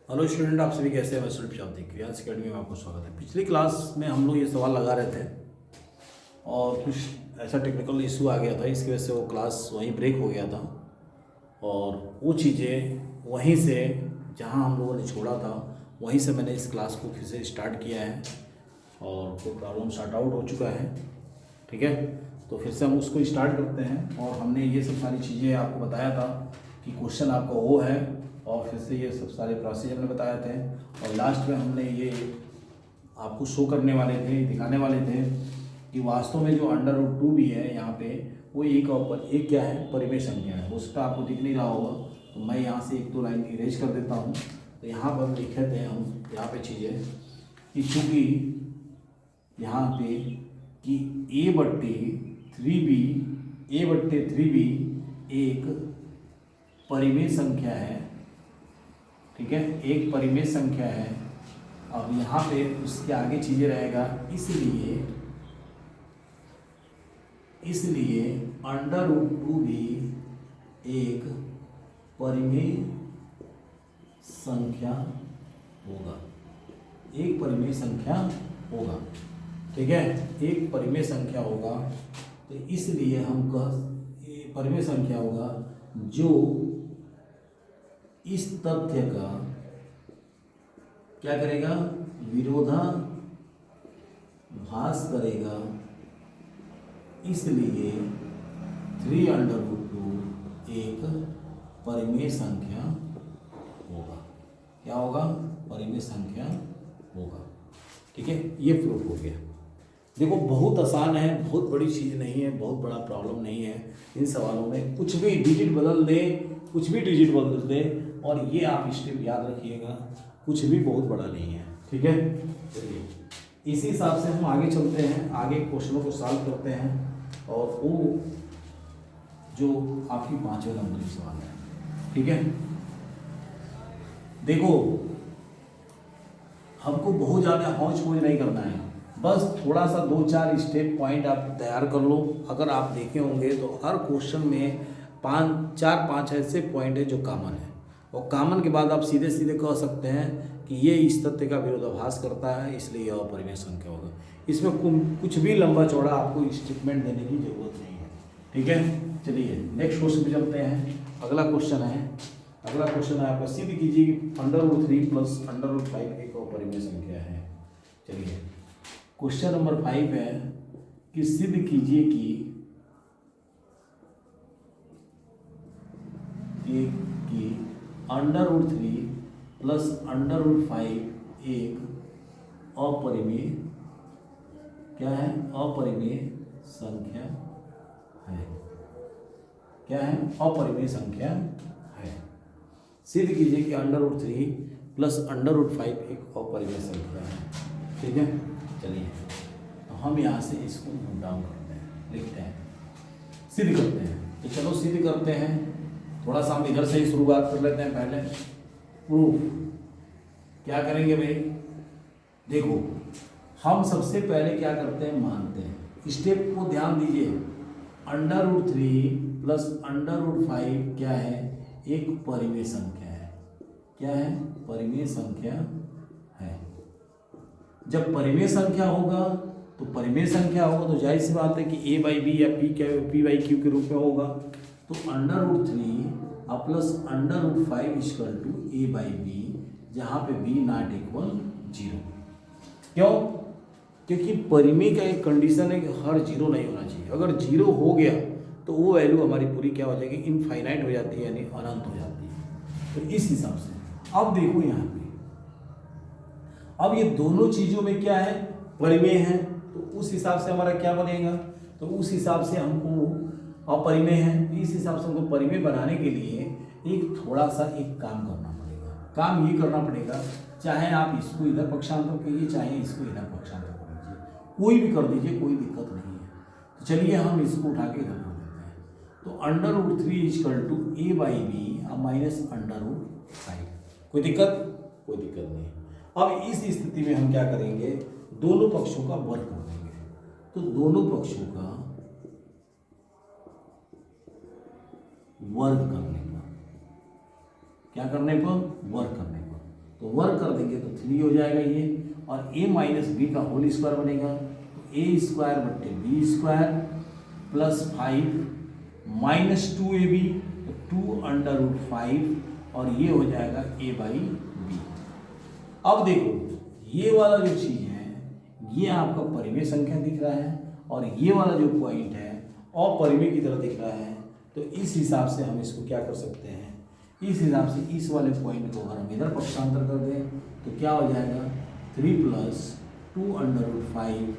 Hello student, आप सभी कैसे हैं। मैं स्वरूप शाब्दी क्रियांश अकेडमी में आपको स्वागत है। पिछली क्लास में हम लोग ये सवाल लगा रहे थे और कुछ ऐसा टेक्निकल इशू आ गया था, इसकी वजह से वो क्लास वहीं ब्रेक हो गया था और वो चीज़ें वहीं से जहां हम लोगों ने छोड़ा था वहीं से मैंने इस क्लास को फिर से स्टार्ट किया है और कोई प्रॉब्लम सॉर्ट आउट हो चुका है। ठीक है, तो फिर से हम उसको स्टार्ट करते हैं और हमने ये सब सारी चीज़ें आपको बताया था कि क्वेश्चन आपका वो है और फिर से ये सब सारे प्रोसेस हमने बताए थे और लास्ट में हमने ये आपको शो करने वाले थे, दिखाने वाले थे कि वास्तव में जो अंडर रूट 2 भी है यहाँ पे वो एक क्या है, परिमेय संख्या है। उसका आपको दिख नहीं रहा होगा तो मैं यहाँ से एक दो लाइन इरेज कर देता हूँ। तो यहाँ पर लिखे थे हम यहाँ पे चीज़ें कि चूँकि यहाँ पे कि a/3b एक परिमेय संख्या है। ठीक है, एक परिमेय संख्या है। अब यहाँ पे उसके आगे चीज़ें रहेगा, इसलिए अंडर रूट 2 भी एक परिमेय संख्या होगा, एक परिमेय संख्या होगा। ठीक है, एक परिमेय संख्या होगा। तो इसलिए हम परिमेय संख्या होगा जो इस तथ्य का क्या करेगा, विरोधाभास करेगा। इसलिए 3√2 एक परिमेय संख्या होगा। क्या होगा, परिमेय संख्या होगा। ठीक है, ये प्रूफ हो गया। देखो बहुत आसान है, बहुत बड़ी चीज़ नहीं है, बहुत बड़ा प्रॉब्लम नहीं है। इन सवालों में कुछ भी डिजिट बदल दे और ये आप स्टेप याद रखिएगा, कुछ भी बहुत बड़ा नहीं है। ठीक है, चलिए इसी हिसाब से हम आगे चलते हैं, आगे क्वेश्चनों को सॉल्व करते हैं और वो जो आपकी 5वें नंबर की सवाल है। ठीक है, देखो हमको बहुत ज़्यादा हौच पौच नहीं करना है, बस थोड़ा सा 2-4 स्टेप पॉइंट आप तैयार कर लो। अगर आप देखे होंगे तो हर क्वेश्चन में 4-5 ऐसे पॉइंट है जो कॉमन है और कॉमन के बाद आप सीधे सीधे कह सकते हैं कि ये इस तथ्य का विरोधाभास करता है, इसलिए यह अपरिमेय संख्या होगा। इसमें कुछ भी लंबा चौड़ा आपको स्टेटमेंट देने की जरूरत नहीं है। ठीक है, चलिए नेक्स्ट क्वेश्चन पे चलते हैं। अगला क्वेश्चन है आपका, सिद्ध कीजिए कि under root 3 plus under root 5 एक अपरिमेय संख्या है। चलिए क्वेश्चन नंबर 5 है कि सिद्ध कीजिए कि under root 3 plus under root 5 एक अपरिमेय क्या है, अपरिमेय संख्या है। क्या है, अपरिमेय संख्या है। सिद्ध कीजिए कि under root 3 plus under root 5 एक अपरिमेय संख्या है। ठीक है, चलिए तो हम यहाँ से इसको नोट डाउन करते हैं, लिखते हैं, सिद्ध करते हैं। तो चलो सिद्ध करते हैं। थोड़ा सा हम इधर से ही शुरुआत कर लेते हैं। पहले प्रूफ क्या करेंगे भाई, देखो हम सबसे पहले क्या करते हैं, मानते हैं। स्टेप को ध्यान दीजिए, under root 3 plus under root 5 क्या है, एक परिमेय संख्या है। क्या है, परिमेय संख्या है। जब परिमेय संख्या होगा तो जाहिर सी बात है कि a/b या p/q के रूप में होगा। तो under root 3 plus under root 5 equal to a/b, जहाँ पे b नॉट इक्वल 0। क्यों, क्योंकि परिमेय का एक कंडीशन है कि हर 0 नहीं होना चाहिए। अगर 0 हो गया तो वो वैल्यू हमारी पूरी क्या हो जाएगी, इनफाइनाइट हो जाती है, यानी अनंत हो जाती है। तो इस हिसाब से अब देखो यहाँ पे, अब ये दोनों चीज़ों में क्या है, परिमेय है। तो उस हिसाब से हमारा क्या बनेगा, तो उस हिसाब से हमको अपरिमेय है। तो इस हिसाब से हमको परिमेय बनाने के लिए एक थोड़ा सा एक काम करना पड़ेगा। काम ये करना पड़ेगा, चाहे आप इसको इधर पक्षांतर कीजिए, चाहे इसको इधर पक्षांतर कीजिए, कोई भी कर दीजिए, कोई दिक्कत नहीं है। तो चलिए हम इसको उठा के इधर कर देते हैं। तो under root 3 equal to a/b minus under root 5। कोई दिक्कत नहीं। अब इस स्थिति में हम क्या करेंगे, दोनों पक्षों का वर्ग कर देंगे। तो दोनों पक्षों का वर्ग करने पर, क्या करने पर, वर्ग करने पर, वर्क कर देंगे तो 3 हो जाएगा ये, और a माइनस बी का होल स्क्वायर बनेगा, तो ए स्क्वायर बट्टे B square plus 5 minus 2ab, तो 2√5, और ये हो जाएगा a/b। अब देखो ये वाला जो चीज़ है ये आपका परिमेय संख्या दिख रहा है, और ये वाला जो पॉइंट है अपरिमेय की तरह दिख रहा है। तो इस हिसाब से हम इसको क्या कर सकते हैं, इस हिसाब से इस वाले पॉइंट को अगर हम इधर पक्षांतर कर दें तो क्या हो जाएगा, 3 + 2√5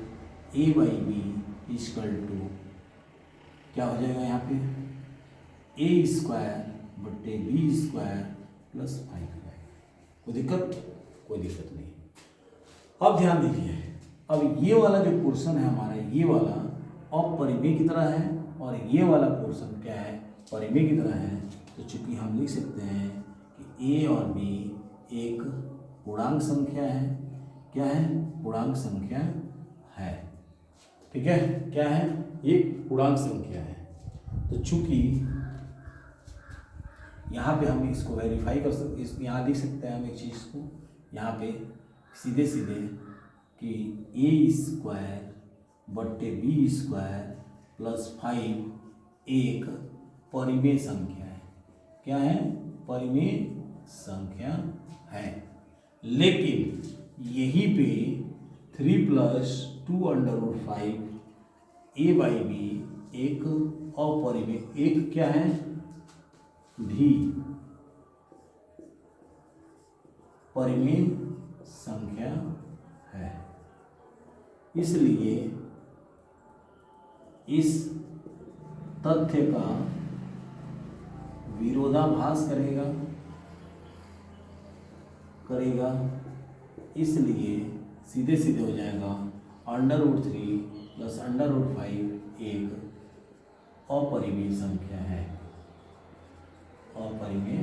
a/b इक्वल टू क्या हो जाएगा यहाँ पे, a स्क्वायर बट्टे बी स्क्वायर प्लस 5 हो जाएगा। कोई दिक्कत? कोई दिक्कत नहीं। अब ध्यान दीजिए, अब ये वाला जो पोर्शन है हमारा, ये वाला अपरिमेय की तरह है, और ये वाला पोर्शन क्या है, परिमेय की तरह है। तो चूंकि हम लिख सकते हैं कि a और b एक पूर्णांक संख्या है, क्या है, पूर्णांक संख्या है, ठीक है, क्या है, एक पूर्णांक संख्या है। तो चूंकि यहाँ पे हम इसको वेरीफाई कर सकते, यहाँ लिख सकते हैं हम एक चीज़ को यहाँ पे सीधे सीधे कि a स्क्वायर बट्टे बी स्क्वायर प्लस 5 एक परिमेय संख्या है, क्या है, परिमेय संख्या है। लेकिन यहीं पे 3 + 2√5 a/b एक अपरिमेय, एक क्या है, भी परिमेय संख्या है। इसलिए इस तथ्य का विरोधाभास करेगा, इसलिए सीधे सीधे हो जाएगा √3 + √5 एक अपरिमेय संख्या है, अपरिमेय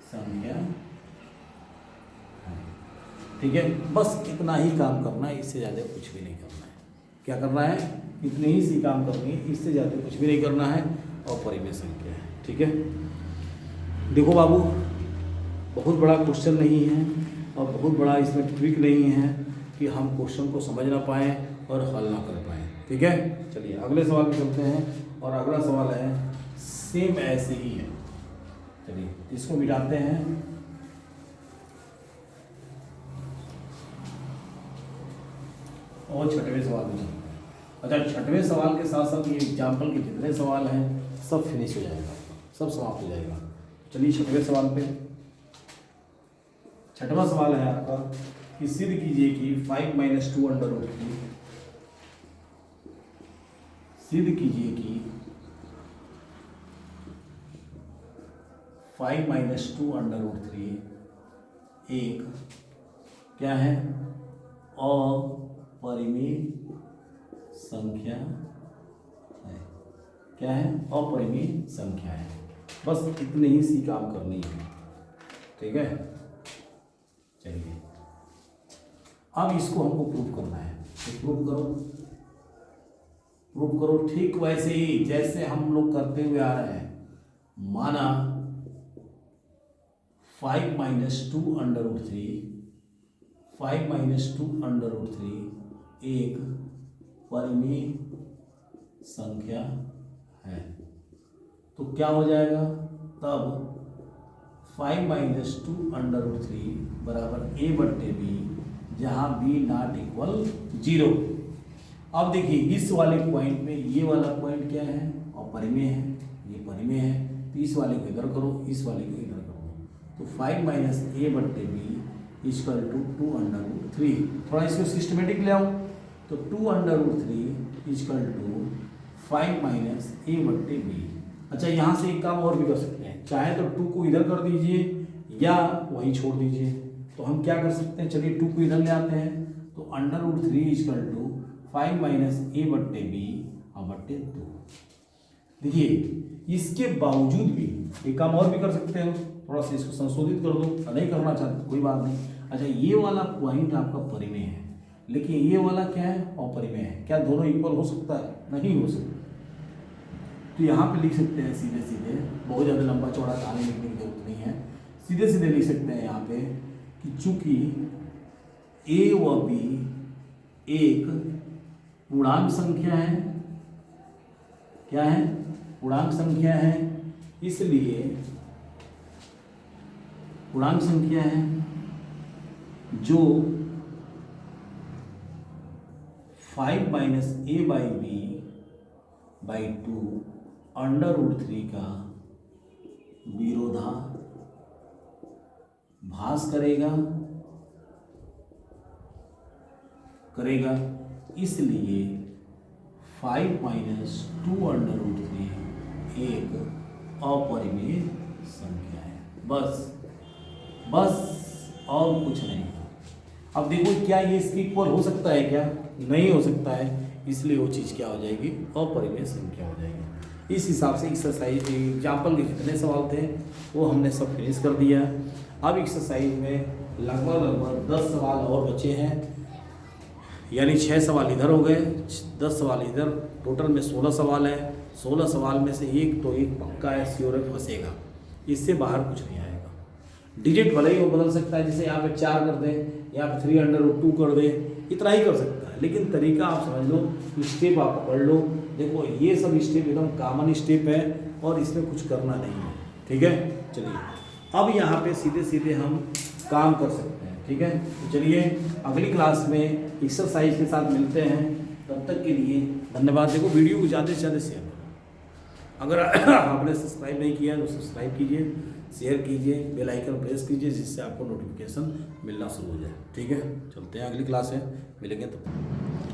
संख्या है। ठीक है, बस इतना ही काम करना है, इससे ज़्यादा कुछ भी नहीं करना है। क्या करना है, इतने ही सी काम करनी है, इससे ज़्यादा कुछ भी नहीं करना है, अपरिमेय संख्या है। ठीक है, देखो बाबू, बहुत बड़ा क्वेश्चन नहीं है और बहुत बड़ा इसमें ट्रिक नहीं है कि हम क्वेश्चन को समझ ना पाएँ और हल ना कर पाएँ। ठीक है, चलिए अगले सवाल में चलते हैं, और अगला सवाल है सेम ऐसे ही है। चलिए इसको मिटाते हैं। और छठवें सवाल में, अच्छा छठवें सवाल के साथ साथ ये एग्जाम्पल के जितने सवाल हैं सब फिनिश हो जाएगा, सब समाप्त हो जाएगा। चलिए छठवें सवाल पे, छठवां सवाल है आपका कि सिद्ध कीजिए कि 5 - 2√3, सिद्ध कीजिए कि 5 - 2√3 एक क्या है, अपरिमेय संख्या है, क्या है, अपरिमेय संख्या है। बस इतने ही सी काम करनी है। ठीक है, चलिए अब इसको हमको प्रूव करना है, तो प्रूव करो ठीक वैसे ही जैसे हम लोग करते हुए आ रहे हैं। माना 5 - 2√3, 5 - 2√3 एक परिमेय संख्या है, तो क्या हो जाएगा, तब 5 - 2√3 बराबर a/b, जहाँ b ≠ 0। अब देखिए इस वाले पॉइंट में ये वाला पॉइंट क्या है, अपरिमेय है, ये परिमेय है, तो इस वाले को इधर करो, इस वाले को इधर करो, तो 5 - a/b इक्वल टू 2√3। थोड़ा इसको सिस्टमेटिक ले आओ, तो 2√3 इक्वल टू 5 - a/b। अच्छा यहाँ से एक काम और भी कर सकते हैं, चाहे तो 2 को इधर कर दीजिए या वहीं छोड़ दीजिए। तो हम क्या कर सकते हैं, चलिए 2 को इधर ले आते हैं, तो √3 इक्वल टू 5 - a/b/2। देखिए इसके बावजूद भी एक काम और भी कर सकते हो, थोड़ा सा इसको संशोधित कर दो, नहीं करना चाहते कोई बात नहीं। अच्छा ये वाला पॉइंट आपका परिमेय है, लेकिन ये वाला क्या है, अपरिमेय है। क्या दोनों इक्वल हो सकता है, नहीं हो सकता। तो यहाँ पे लिख सकते हैं सीधे सीधे, बहुत ज़्यादा लंबा चौड़ा कहानी लिखने की जरूरत नहीं है, सीधे सीधे लिख सकते हैं यहाँ पे कि चूंकि ए व बी एक पूर्णांक संख्या है, क्या है, पूर्णांक संख्या है, इसलिए पूर्णांक संख्या है जो 5 minus A by B by 2 √3 का विरोधाभास करेगा, इसलिए 5 माइनस 2 √3 एक अपरिमेय संख्या है। बस और कुछ नहीं। अब देखो क्या ये इसके इक्वल हो सकता है, क्या नहीं हो सकता है, इसलिए वो चीज़ क्या हो जाएगी, अपरिमेय संख्या हो जाएगी। इस हिसाब से एक्सरसाइज एग्जाम्पल के जितने सवाल थे वो हमने सब फिनिश कर दिया। अब एक्सरसाइज में लगभग 10 सवाल और बचे हैं, यानी 6 सवाल इधर हो गए, 10 सवाल इधर, टोटल में 16 सवाल है। 16 सवाल में से एक पक्का है, श्योर है, फंसेगा, इससे बाहर कुछ नहीं आएगा। डिजिट भले ही वो बदल सकता है, जैसे यहाँ पे 4 कर दे, यहाँ पे 3√2 कर दे, इतना ही कर सकता है, लेकिन तरीका आप समझ लो, स्टेप आप पकड़ लो। देखो ये सब स्टेप एकदम कॉमन स्टेप है और इसमें कुछ करना नहीं है, ठीक है। चलिए अब यहाँ पे सीधे हम काम कर सकते हैं, ठीक है। तो चलिए अगली क्लास में एक्सरसाइज के साथ मिलते हैं, तब तक के लिए धन्यवाद। देखो वीडियो को ज़्यादा से ज़्यादा शेयर करो, अगर आपने सब्सक्राइब नहीं किया तो सब्सक्राइब कीजिए, शेयर कीजिए, बेल आइकन प्रेस कीजिए, जिससे आपको नोटिफिकेशन मिलना शुरू हो जाए, ठीक है। चलते हैं अगली क्लास में, मिलेंगे तब।